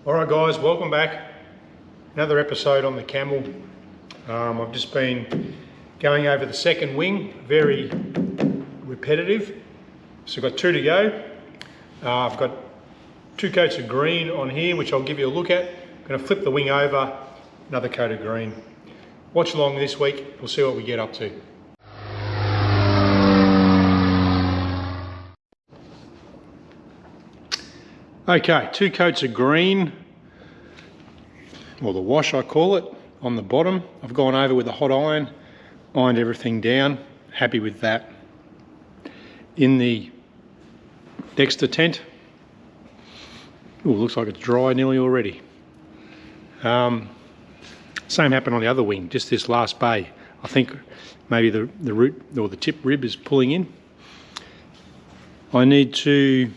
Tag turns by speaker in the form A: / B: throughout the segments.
A: Alright guys, welcome back. Another episode on the Camel. I've just been going over the second wing, very repetitive. So I've got 2 to go. I've got 2 coats of green on here, which I'll give you a look at. I'm going to flip the wing over, another coat of green. Watch along this week, we'll see what we get up to. Okay, 2 coats of green, or the wash I call it, on the bottom. I've gone over with a hot iron, ironed everything down, happy with that. In the Dexter tent, oh, looks like it's dry nearly already. Same happened on the other wing, just this last bay. I think maybe the root or the tip rib is pulling in. I need to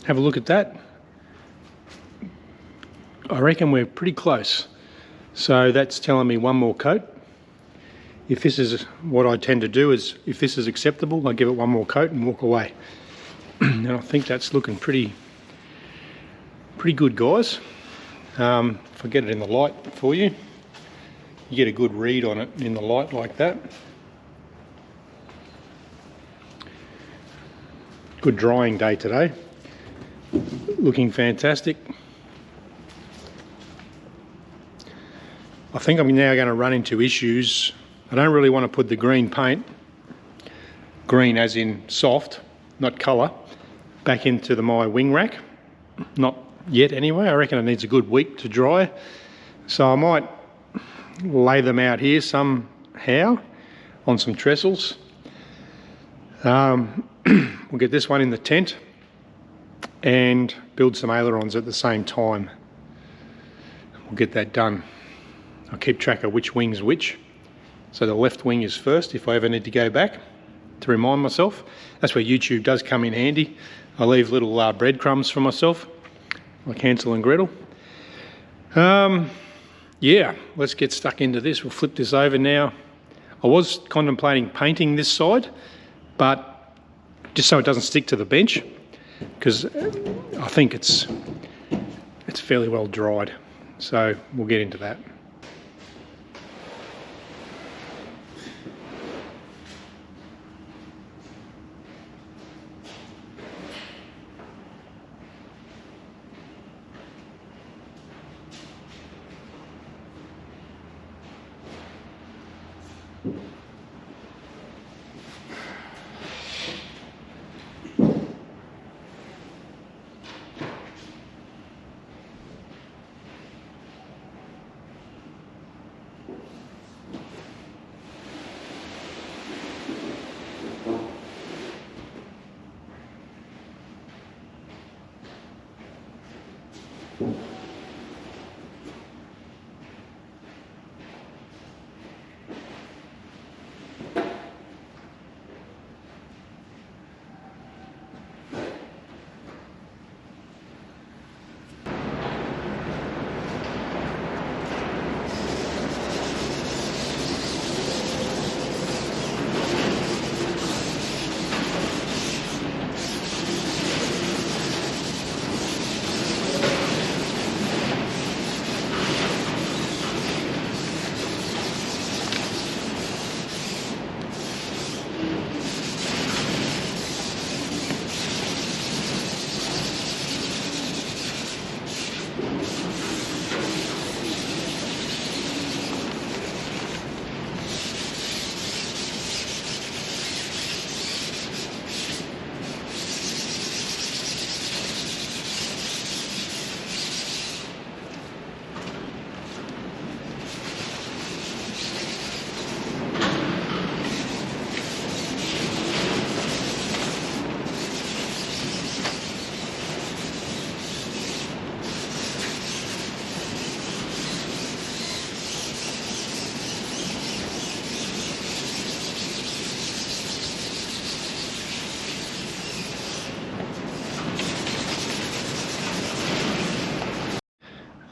A: have a look at that. I reckon we're pretty close. So that's telling me 1 more coat. If this is what I tend to do, is if this is acceptable, I give it 1 more coat and walk away. And I think that's looking pretty good, guys. If I get it in the light for you, you get a good read on it in the light like that. Good drying day today. Looking fantastic. I think I'm now going to run into issues. I don't really want to put the green paint, green as in soft, not colour, back into my wing rack. Not yet anyway. I reckon it needs a good week to dry. So I might lay them out here somehow on some trestles. We'll get this one in the tent and build some ailerons at the same time. We'll get that done. I'll keep track of which wing's which. So the left wing is first if I ever need to go back to remind myself. That's where YouTube does come in handy. I leave little breadcrumbs for myself, like Hansel and Gretel. Yeah, let's get stuck into this. We'll flip this over now. I was contemplating painting this side, but just so it doesn't stick to the bench, because I think it's fairly well dried. So we'll get into that.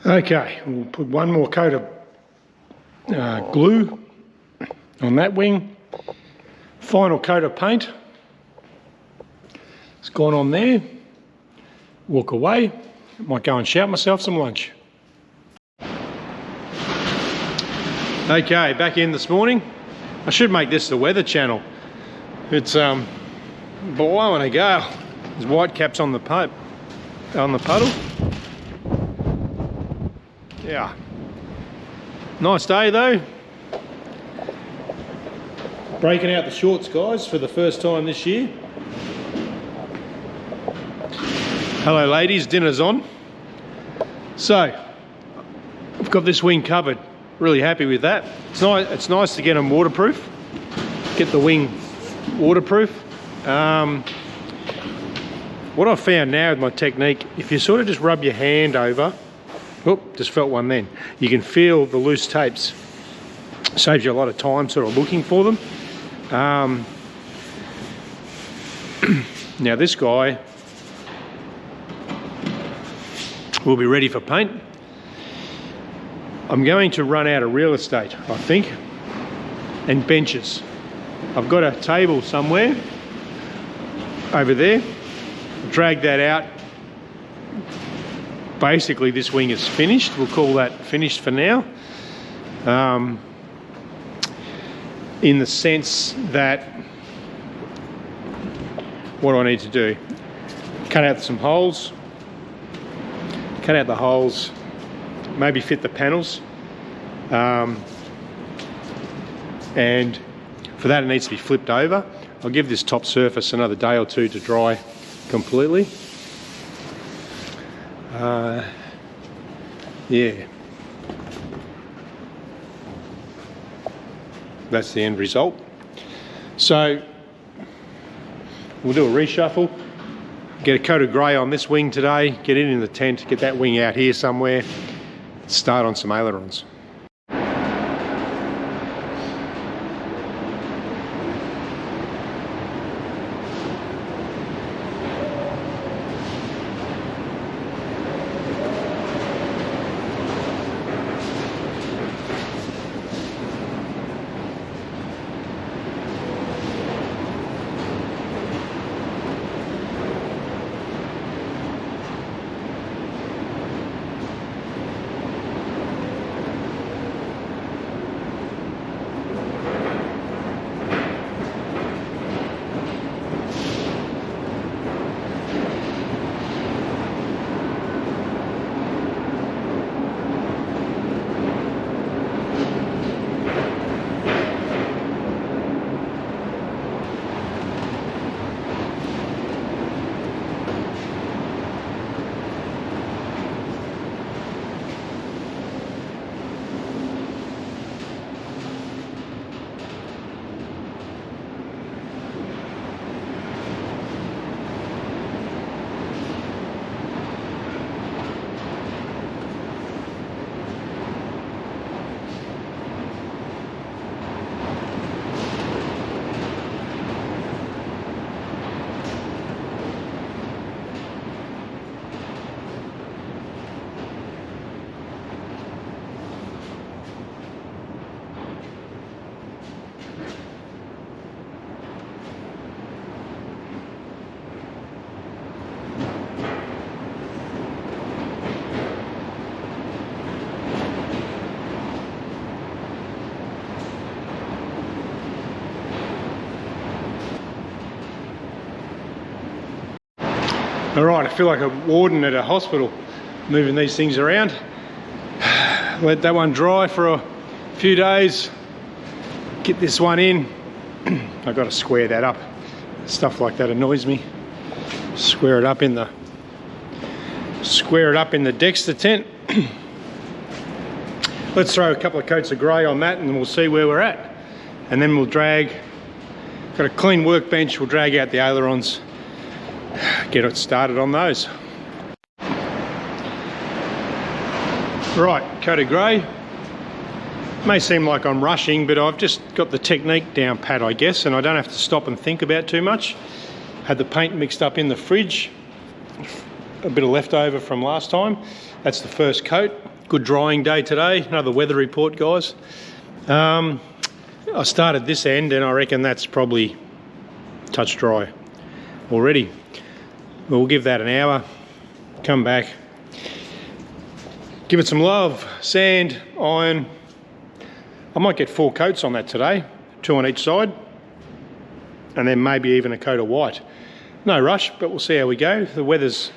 A: Okay, we'll put 1 more coat of glue on that wing. Final coat of paint. It's gone on there. walk away. Might go and shout myself some lunch. Okay, back in this morning. I should make this the weather channel. It's blowing a gale. There's white caps on the puddle. Yeah. Nice day though. Breaking out the shorts, guys, for the first time this year. Hello ladies, dinner's on. So, I've got this wing covered. Really happy with that. It's nice to get them waterproof. Get the wing waterproof. What I've found now with my technique, if you sort of just rub your hand over, oh, just felt one then. You can feel the loose tapes. Saves you a lot of time sort of looking for them. Now this guy will be ready for paint. I'm going to run out of real estate, I think, and benches. I've got a table somewhere over there. Drag that out. Basically this wing is finished. We'll call that finished for now. In the sense that what do I need to do? Cut out some holes. Cut out the holes. Maybe fit the panels. And for that it needs to be flipped over. I'll give this top surface another day or two to dry completely. Yeah. That's the end result. So we'll do a reshuffle. Get a coat of grey on this wing today. Get it in the tent. Get that wing out here somewhere. Start on some ailerons. All right, I feel like a warden at a hospital, moving these things around. Let that one dry for a few days. Get this one in. I've got to square that up. Stuff like that annoys me. Square it up in the Dexter tent. Let's throw a couple of coats of grey on that and we'll see where we're at. And then we'll drag, got a clean workbench, we'll drag out the ailerons, get it started on those. Right, coat of grey. May seem like I'm rushing, but I've just got the technique down pat, I guess, and I don't have to stop and think about too much. Had the paint mixed up in the fridge, a bit of leftover from last time. That's the first coat. Good drying day today. Another weather report, guys. I started this end and I reckon that's probably touch dry already. We'll give that an hour, come back, give it some love, sand, iron. I might get 4 coats on that today, 2 on each side, and then maybe even a coat of white. No rush, but we'll see how we go. The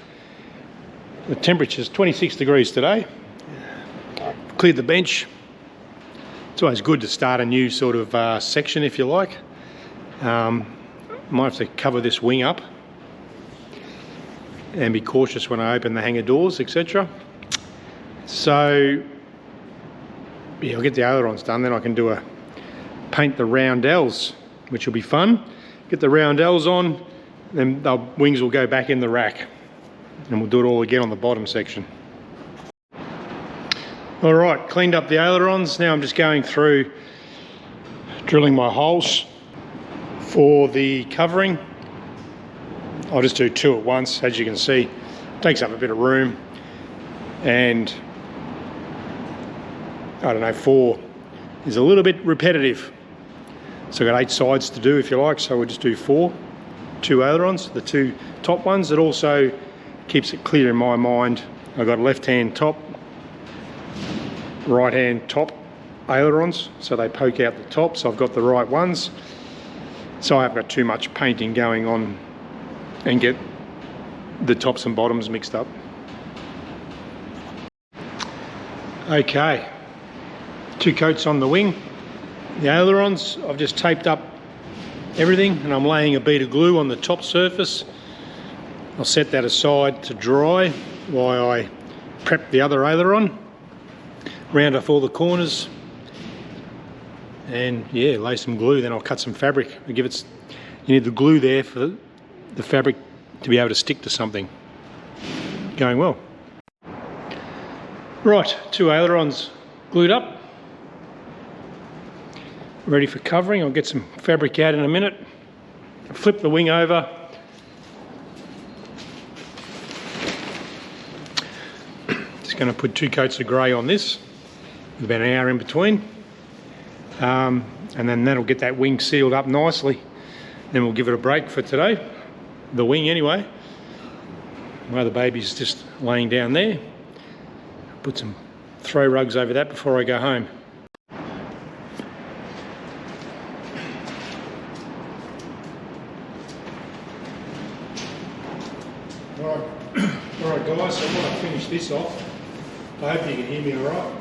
A: temperature's 26 degrees today. Cleared the bench. It's always good to start a new sort of section, if you like. Might have to cover this wing up and be cautious when I open the hangar doors, etc. So yeah, I'll get the ailerons done, then I can paint the roundels, which will be fun. Get the roundels on, then the wings will go back in the rack, and we'll do it all again on the bottom section. All right, cleaned up the ailerons. Now I'm just going through drilling my holes for the covering. I'll just do 2 at once. As you can see, it takes up a bit of room, and I don't know, 4 is a little bit repetitive. So I've got 8 sides to do, if you like, so we'll just do 4. 2 ailerons, the 2 top ones. It also keeps it clear in my mind. I've got left hand top, right hand top ailerons, so they poke out the top, so I've got the right ones. So I haven't got too much painting going on and get the tops and bottoms mixed up. Okay, 2 coats on the wing. The ailerons, I've just taped up everything, and I'm laying a bead of glue on the top surface. I'll set that aside to dry while I prep the other aileron. Round off all the corners, and yeah, lay some glue. Then I'll cut some fabric. You need the glue there for the fabric to be able to stick to something. Going well. Right, 2 ailerons glued up, ready for covering. I'll get some fabric out in a minute. Flip the wing over. Just going to put 2 coats of grey on this, with about an hour in between, and then that'll get that wing sealed up nicely. Then we'll give it a break for today, the wing anyway. My other baby's just laying down there. Put some throw rugs over that before I go home. Alright guys, so I want to finish this off. I hope you can hear me alright.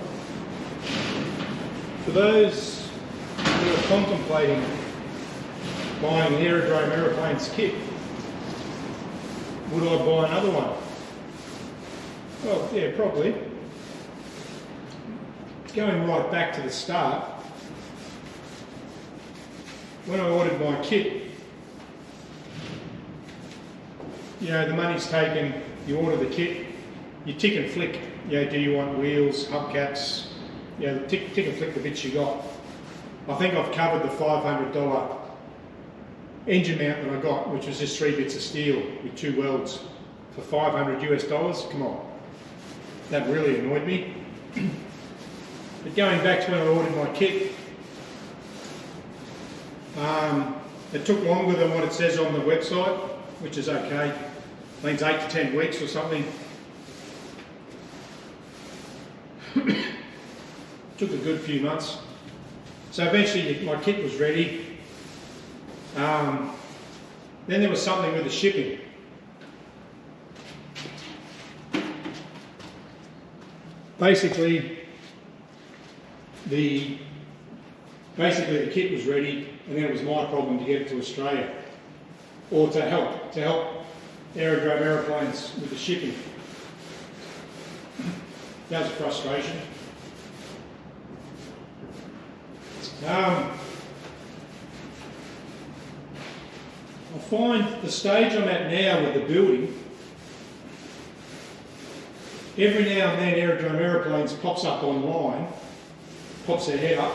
A: For those who are contemplating buying an aerodrome aeroplanes kit, would I buy another one? Well, yeah, probably. Going right back to the start, when I ordered my kit, you know, the money's taken, you order the kit, you tick and flick, you know, do you want wheels, hubcaps, you know, tick and flick the bits you got. I think I've covered the $500 engine mount that I got, which was just 3 bits of steel with 2 welds for $500 US. Come on, that really annoyed me. But going back to when I ordered my kit, it took longer than what it says on the website, which is okay. I think it's 8 to 10 weeks or something. Took a good few months. So eventually my kit was ready. Then there was something with the shipping. Basically the kit was ready, and then it was my problem to get it to Australia, or to help aerodrome aeroplanes with the shipping. That was a frustration. I find the stage I'm at now with the building, every now and then Aerodrome Aeroplanes pops up online, pops their head up,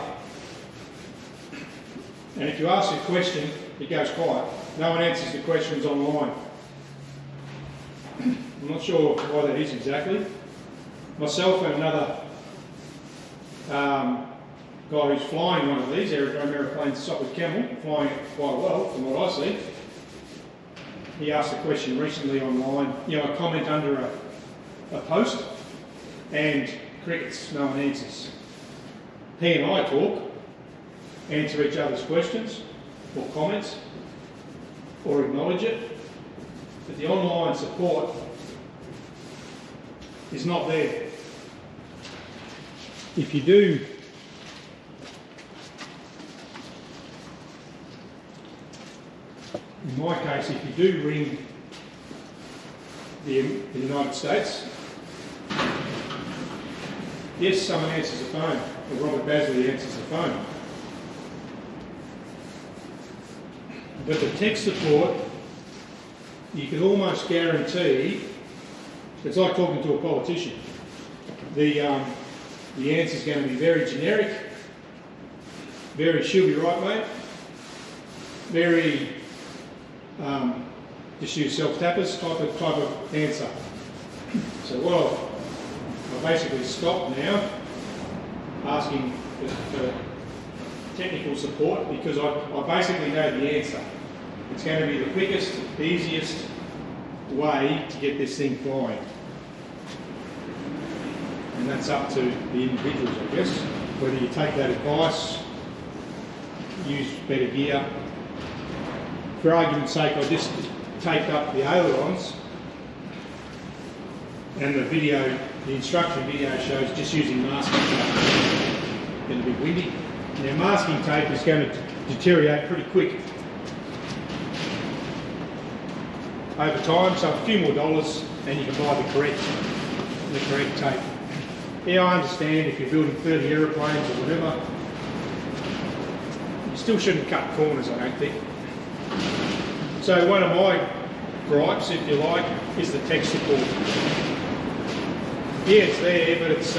A: and if you ask a question, it goes quiet. No one answers the questions online. I'm not sure why that is exactly. Myself and another guy who's flying one of these Aerodrome Aeroplanes, Sopwith Camel, flying it quite well from what I see. He asked a question recently online, you know, a comment under a post, and crickets, no one answers. He and I talk, answer each other's questions or comments, or acknowledge it, but the online support is not there. If you do in my case, if you do ring the United States, yes, someone answers the phone, or Robert Basley answers the phone. But the tech support, you can almost guarantee, it's like talking to a politician. The answer's going to be very generic, very "she'll be right, mate," very just use self-tappers type of answer. So what I've basically stopped now asking for technical support, because I basically know the answer. It's going to be the quickest, easiest way to get this thing flying. And that's up to the individuals, I guess, whether you take that advice, use better gear. For argument's sake, I just taped up the Ailerons, and the instruction video shows just using masking tape. It's going to be windy. Now, masking tape is going to deteriorate pretty quick over time, so a few more dollars and you can buy the correct tape. Yeah, I understand if you're building 30 aeroplanes or whatever, you still shouldn't cut corners, I don't think. So one of my gripes, if you like, is the tech support. Yeah, it's there, but it's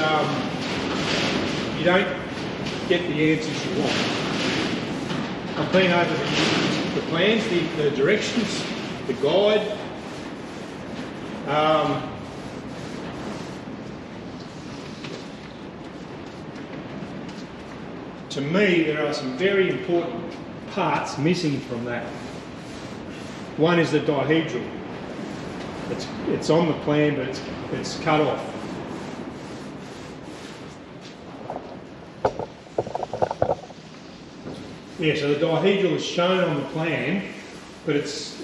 A: you don't get the answers you want. I've been over the plans, the directions, the guide. To me, there are some very important parts missing from that. One is the dihedral. It's on the plan, but it's cut off. Yeah, so the dihedral is shown on the plan, but it's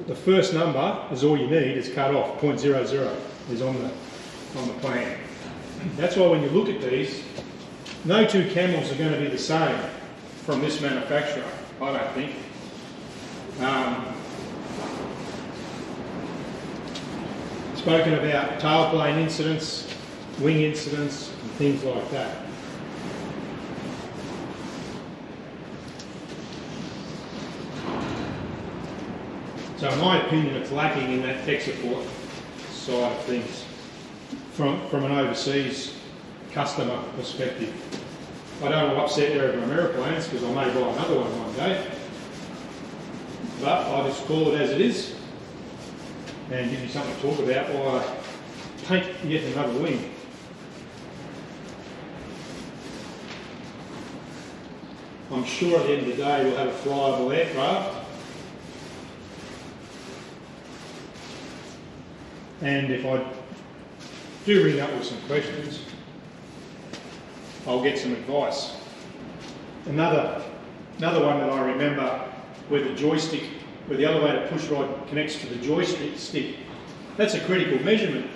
A: the first number is all you need. It's cut off. 0.00 is on the plan. That's why when you look at these, no two camels are going to be the same from this manufacturer, I don't think. Spoken about tailplane incidents, wing incidents, and things like that. So in my opinion, it's lacking in that tech support side of things from an overseas customer perspective. I don't want to upset their aeroplanes, because I may buy another one day, but I just call it as it is and give you something to talk about while I paint yet another wing. I'm sure at the end of the day we'll have a flyable aircraft, and if I do ring up with some questions, I'll get some advice. Another one that I remember, where the joystick, where the elevator push rod connects to the joystick, that's a critical measurement,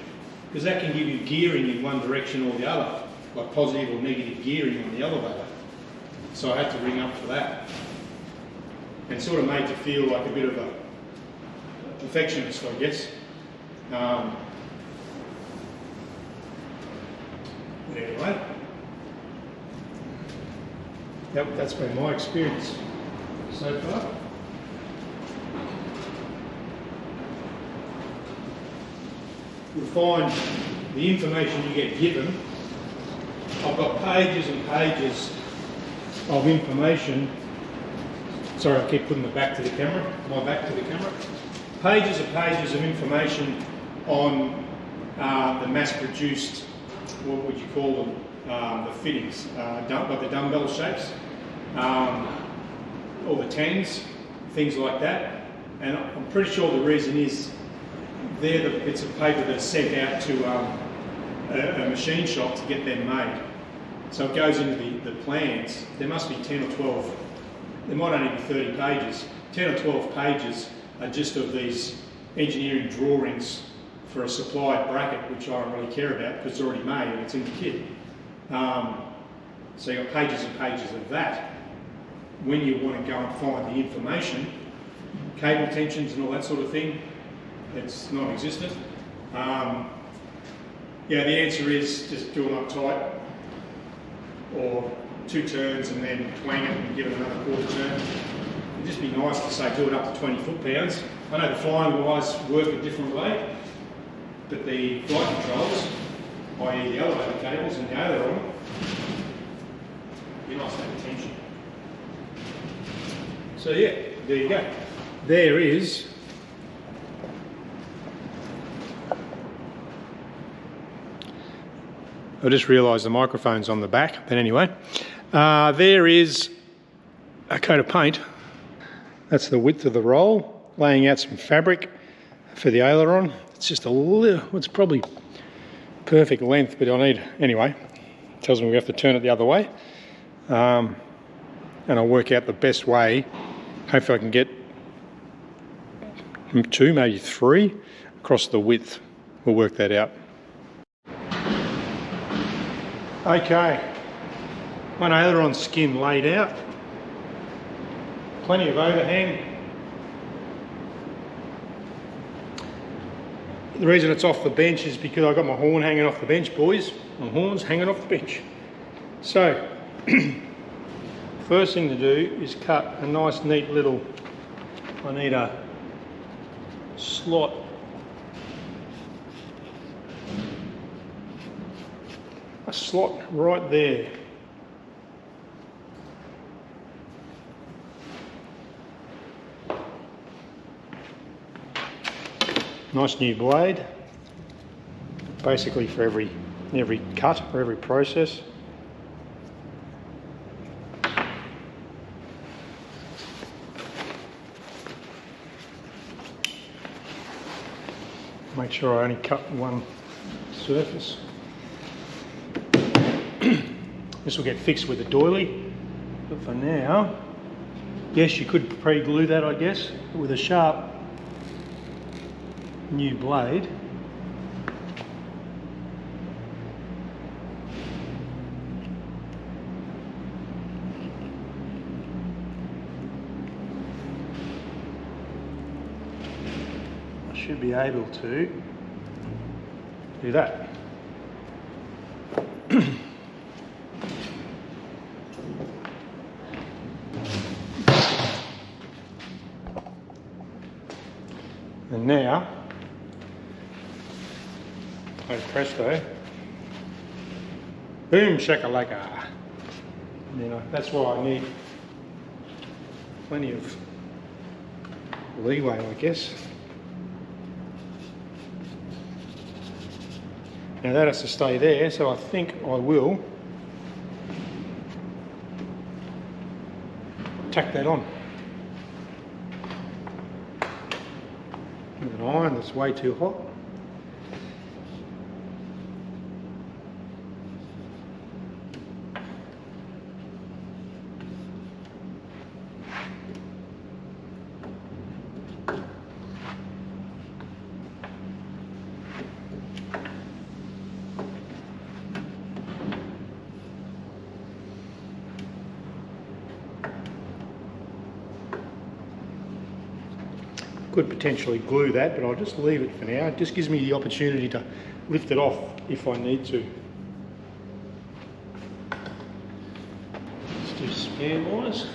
A: because that can give you gearing in one direction or the other, like positive or negative gearing on the elevator. So I had to ring up for that, and sort of made to feel like a bit of a perfectionist, I guess. But anyway, that's been my experience so far. You'll find the information you get given. I've got pages and pages of information. Sorry, I keep putting my back to the camera. Pages and pages of information on the mass-produced, what would you call them, the fittings, like the dumbbell shapes, or the tangs, things like that. And I'm pretty sure the reason is they're the bits of paper that are sent out to a machine shop to get them made. So it goes into the plans. There must be 10 or 12, there might only be 30 pages. 10 or 12 pages are just of these engineering drawings for a supplied bracket, which I don't really care about because it's already made and it's in the kit. So you've got pages and pages of that. When you want to go and find the information, cable tensions and all that sort of thing, it's non-existent. Yeah, the answer is just do them up tight, or 2 turns and then twang it and give it another quarter turn. It'd just be nice to say do it up to 20 foot-pounds. I know the flying wires work a different way, but the flight controls, i.e. the elevator cables and the aileron, be nice to have tension. So yeah, there you go. There is I just realised the microphone's on the back, but anyway. There is a coat of paint. That's the width of the roll, laying out some fabric for the aileron. It's just a little, it's probably perfect length, but I need, anyway, it tells me we have to turn it the other way. And I'll work out the best way. Hopefully I can get 2, maybe 3 across the width. We'll work that out. Okay, one aileron skin laid out, plenty of overhang. The reason it's off the bench is because I've got my horn hanging off the bench, boys. My horn's hanging off the bench. So, first thing to do is cut a nice neat little, I need a slot. A slot right there. Nice new blade, basically for every cut or every process. Make sure I only cut one surface. This will get fixed with a doily, but for now, yes, you could pre-glue that, I guess, but with a sharp new blade. I should be able to do that. And now, oh presto, boom shakalaka. You know, that's why I need plenty of leeway, I guess. Now that has to stay there, so I think I will tack that on. With an iron that's way too hot. Could potentially glue that, but I'll just leave it for now. It just gives me the opportunity to lift it off if I need to. Let's do spare wires.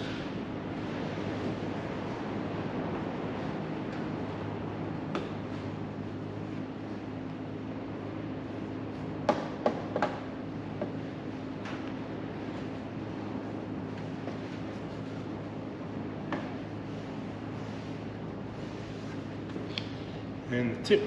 A: And the tip.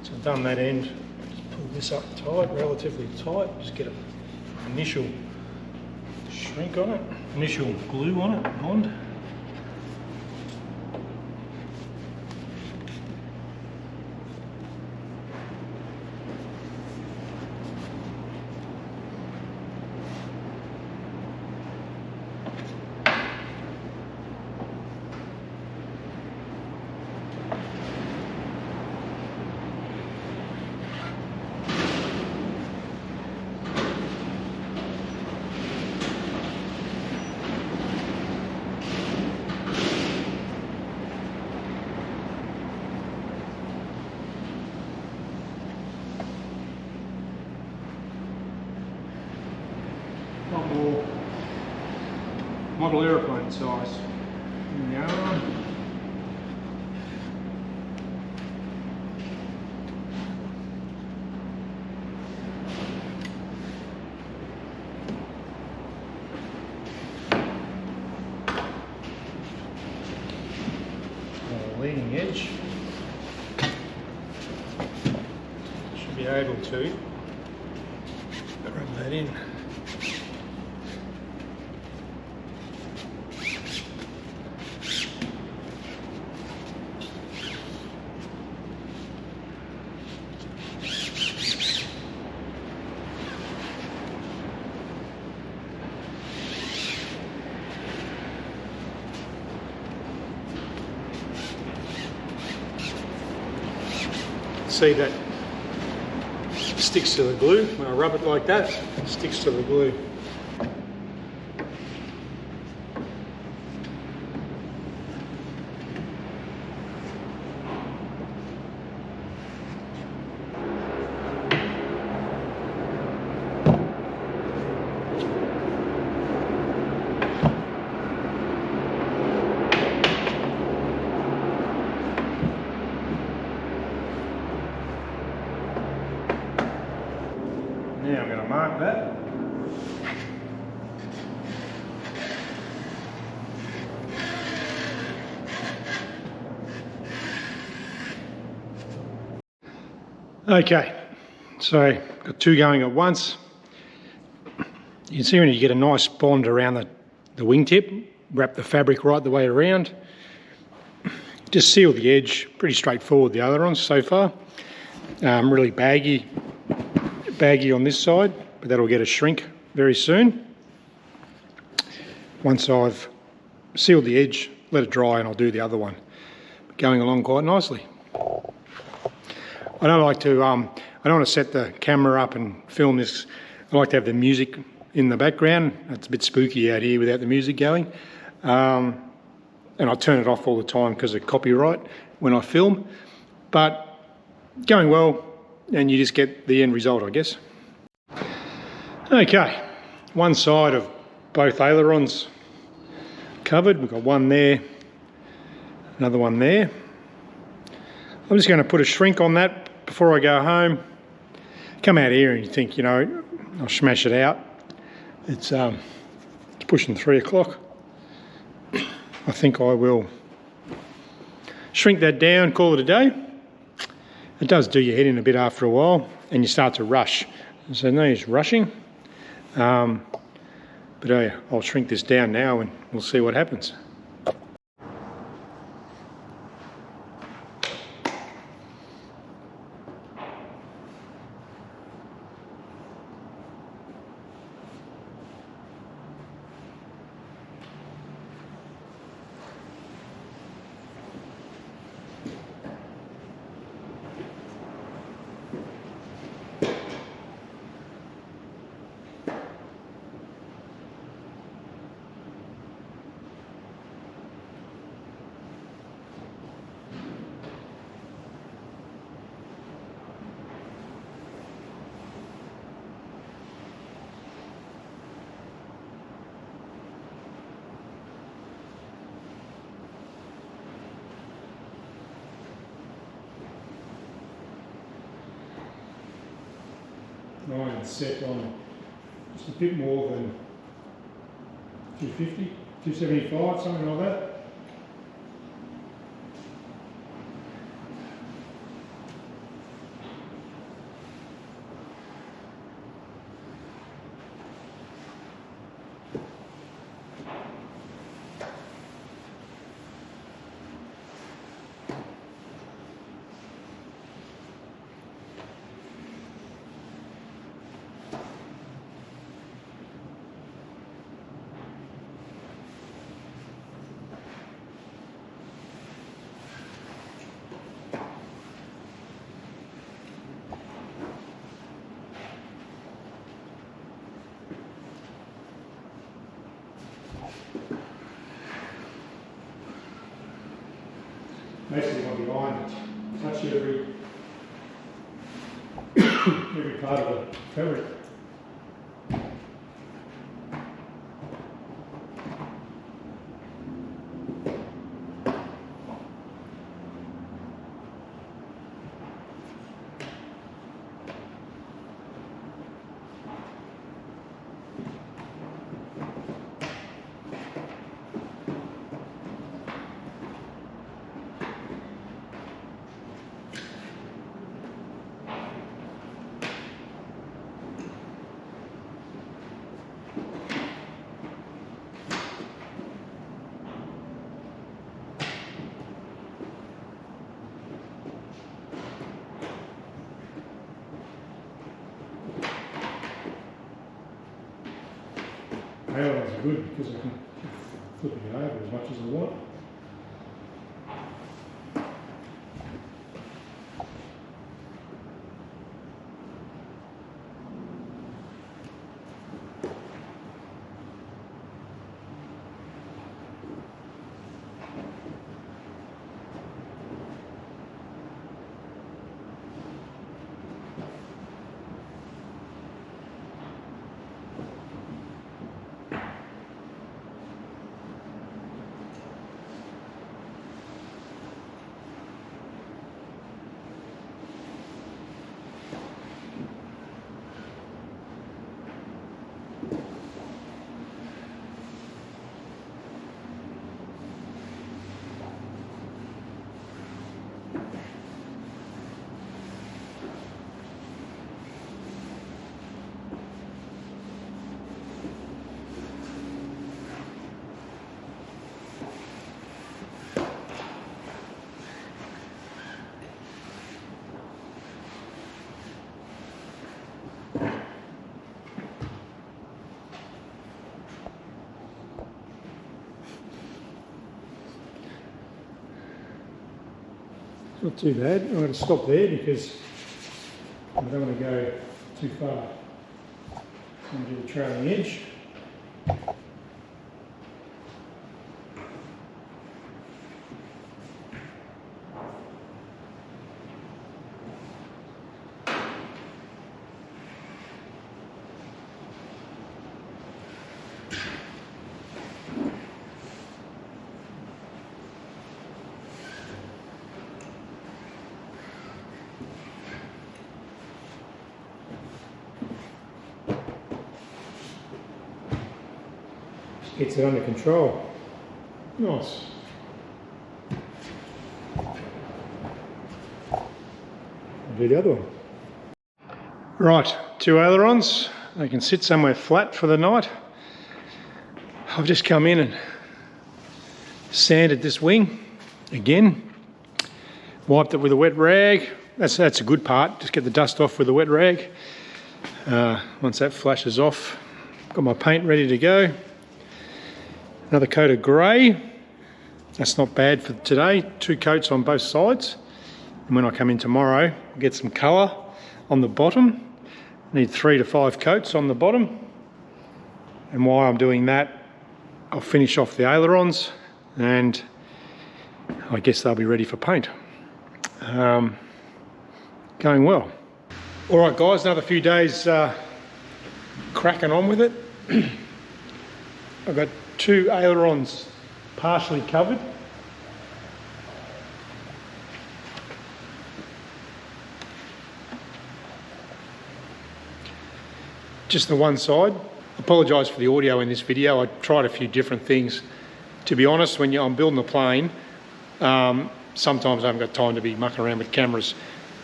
A: So I've done that end, just pull this up tight, relatively tight, just get an initial shape. shrink on it, initial glue on it, bond. More model aeroplane size in the Aileron. Leading edge. Should be able to rub that in. See that sticks to the glue. When I rub it like that, it sticks to the glue. Now I'm going to mark that. Okay, so got two going at once. You can see when you get a nice bond around the wingtip, wrap the fabric right the way around. Just seal the edge, pretty straightforward the ailerons so far. Really baggy on this side, but that'll get a shrink very soon. Once I've sealed the edge, let it dry and I'll do the other one. Going along quite nicely. I don't like to, I don't want to set the camera up and film this. I like to have the music in the background. It's a bit spooky out here without the music going. And I turn it off all the time because of copyright when I film. But going well, and you just get the end result, I guess. Okay, one side of both ailerons covered. We've got one there, another one there. I'm just going to put a shrink on that before I go home. Come out here and you think, you know, I'll smash it out. It's pushing 3 o'clock. I think I will shrink that down, call it a day. It does do your head in a bit after a while, and you start to rush. So no use rushing. But I'll shrink this down now and we'll see what happens. Mine set on just a bit more than 250, 275, something like that. basically want to iron it, touch every every part of the fabric. Ailerons are good because I can keep flipping it over as much as I want. Not too bad. I'm going to stop there because I don't want to go too far. I'm going to do the trailing edge. Gets it under control. Nice. I'll do the other one. Right, 2 ailerons. They can sit somewhere flat for the night. I've just come in and sanded this wing again. Wiped it with a wet rag. That's a good part. Just get the dust off with a wet rag. Once that flashes off, got my paint ready to go. Another coat of grey. That's not bad for today. 2 coats on both sides. And when I come in tomorrow, I'll get some colour on the bottom. Need 3 to 5 coats on the bottom. And while I'm doing that, I'll finish off the ailerons and I guess they'll be ready for paint. Going well. All right guys, another few days cracking on with it. I've got 2 ailerons partially covered. Just the one side. Apologise for the audio in this video. I tried a few different things. To be honest, when I'm building a plane, sometimes I haven't got time to be mucking around with cameras,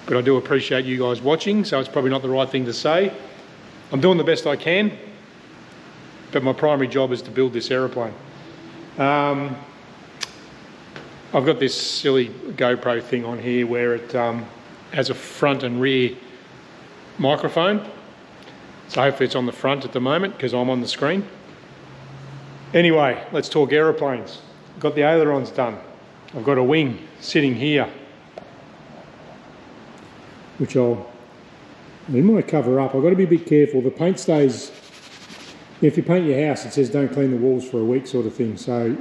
A: but I do appreciate you guys watching, so it's probably not the right thing to say. I'm doing the best I can, but my primary job is to build this aeroplane. I've got this silly GoPro thing on here where it has a front and rear microphone. So hopefully it's on the front at the moment because I'm on the screen. Anyway, let's talk aeroplanes. Got the ailerons done. I've got a wing sitting here, which we might cover up. I've got to be a bit careful. The paint stays, if you paint your house, it says don't clean the walls for a week sort of thing. So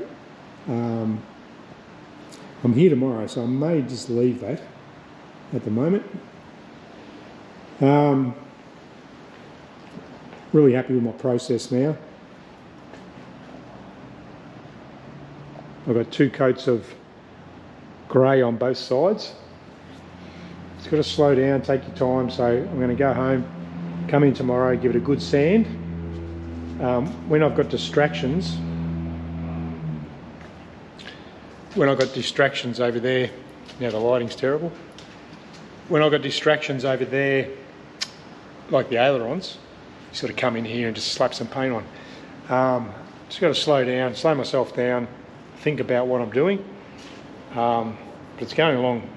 A: I'm here tomorrow, so I may just leave that at the moment. Really happy with my process now. I've got 2 coats of grey on both sides. It's got to slow down, take your time, so I'm going to go home, come in tomorrow, give it a good sand. When I've got distractions, over there, now the lighting's terrible. When I've got distractions over there, like the ailerons, you sort of come in here and just slap some paint on. Just got to slow myself down, think about what I'm doing. But it's going along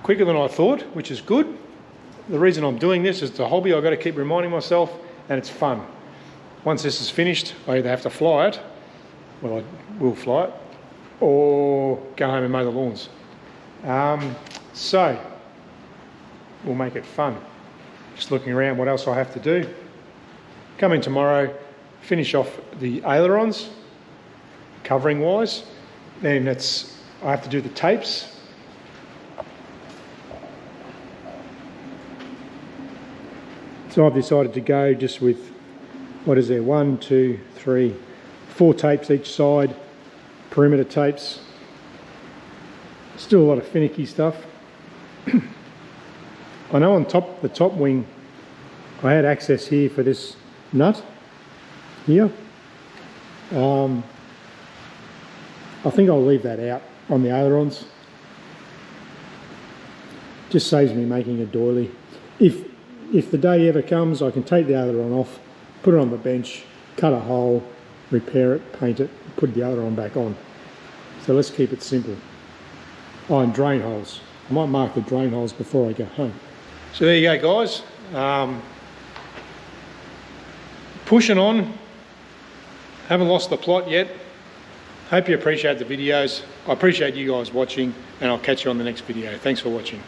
A: quicker than I thought, which is good. The reason I'm doing this is it's a hobby. I've got to keep reminding myself, and it's fun. Once this is finished, I either have to fly it, well, I will fly it, or go home and mow the lawns. So we'll make it fun. Just looking around what else I have to do. Come in tomorrow, finish off the ailerons, covering wise. Then I have to do the tapes. So I've decided to go just with, what is there, 1, 2, 3, 4 tapes each side, perimeter tapes. Still a lot of finicky stuff. I know on the top wing, I had access here for this nut here. I think I'll leave that out on the ailerons. Just saves me making a doily. If the day ever comes, I can take the aileron off, put it on the bench, cut a hole, repair it, paint it, put the aileron back on. So let's keep it simple. Oh, and drain holes. I might mark the drain holes before I go home. So there you go, guys. Pushing on. Haven't lost the plot yet. Hope you appreciate the videos. I appreciate you guys watching, and I'll catch you on the next video. Thanks for watching.